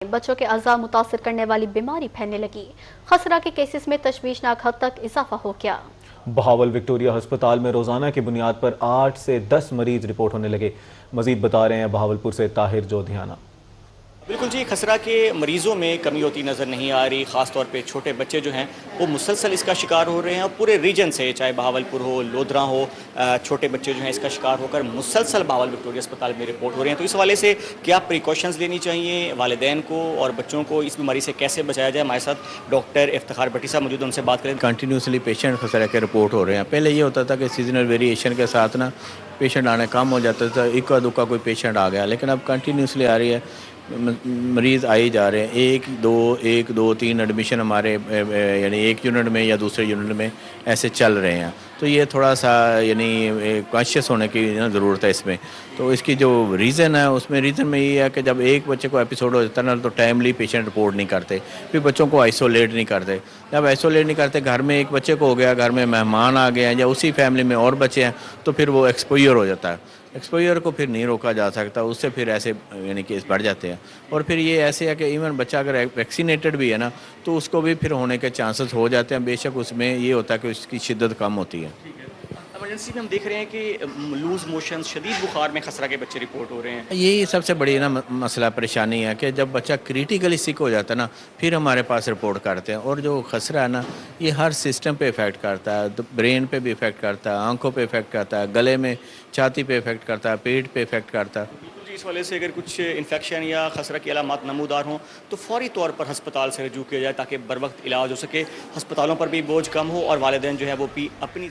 में बच्चों के अज़ा मुतासर करने वाली बीमारी फैलने लगी। खसरा के केसेस में तशवीशनाक हद तक इजाफा हो गया। बहावल विक्टोरिया अस्पताल में रोजाना की बुनियाद पर 8 से 10 मरीज रिपोर्ट होने लगे। मजीद बता रहे हैं बहावलपुर से ताहिर जोधियाना। बिल्कुल जी, खसरा के मरीज़ों में कमी होती नज़र नहीं आ रही। ख़ास तौर पे छोटे बच्चे जो हैं वो मुसलसल इसका शिकार हो रहे हैं और पूरे रीजन से, चाहे बहावलपुर हो, लोधरा हो, छोटे बच्चे जो हैं इसका शिकार होकर मुसलसल बहावल विक्टोरिया अस्पताल में रिपोर्ट हो रहे हैं। तो इस हवाले से क्या प्रिकॉशंस लेनी चाहिए वालिदैन को और बच्चों को, इस बीमारी से कैसे बचाया जाए, हमारे साथ डॉक्टर इफ्तिखार भट्टी साहब मौजूद, उनसे बात करें। कंटिन्यूसली पेशेंट खसरा के रिपोर्ट हो रहे हैं। पहले ये होता था कि सीजनल वेरिएशन के साथ ना पेशेंट आने कम हो जाता था, इक्का दुक्का कोई पेशेंट आ गया, लेकिन अब कंटिन्यूसली आ रही है, मरीज़ आए जा रहे हैं। एक दो तीन एडमिशन हमारे यानी एक यूनिट में या दूसरे यूनिट में ऐसे चल रहे हैं। तो ये थोड़ा सा यानी कॉन्शियस होने की ज़रूरत है इसमें। तो इसकी जो रीज़न है उसमें रीज़न में ये है कि जब एक बच्चे को एपिसोड हो जाता है ना तो टाइमली पेशेंट रिपोर्ट नहीं करते, फिर बच्चों को आइसोलेट नहीं करते। जब आइसोलेट नहीं करते, घर में एक बच्चे को हो गया, घर में मेहमान आ गए हैं या उसी फैमिली में और बच्चे हैं, तो फिर वो एक्सपोजर हो जाता है। एक्सपोजर को फिर नहीं रोका जा सकता, उससे फिर ऐसे यानी केस बढ़ जाते हैं। और फिर ये ऐसे है कि इवन बच्चा अगर वैक्सीनेटेड भी है ना तो उसको भी फिर होने के चांसेस हो जाते हैं। बेशक उसमें ये होता है कि उसकी शिद्दत कम होती है। इमरजेंसी में हम देख रहे हैं कि लूज मोशन, शदीद बुखार में खसरा के बच्चे रिपोर्ट हो रहे हैं। यही सबसे बड़ी ना मसला परेशानी है कि जब बच्चा क्रिटिकली सिक हो जाता है ना फिर हमारे पास रिपोर्ट करते हैं। और जो खसरा है ना ये हर सिस्टम पे इफ़ेक्ट करता है, तो ब्रेन पे भी इफ़ेक्ट करता है, आंखों पे इफ़ेक्ट करता है, गले में छाती पे इफ़ेक्ट करता है, पेट पे इफ़ेक्ट करता है। इस वजह से अगर कुछ इन्फेक्शन या खसरा की अलामत नमूदार हों तो फौरी तौर पर हस्पताल से रजू किया जाए ताकि बर वक्त इलाज हो सके, अस्पतालों पर भी बोझ कम हो और वालिदैन जो है वो भी अपनी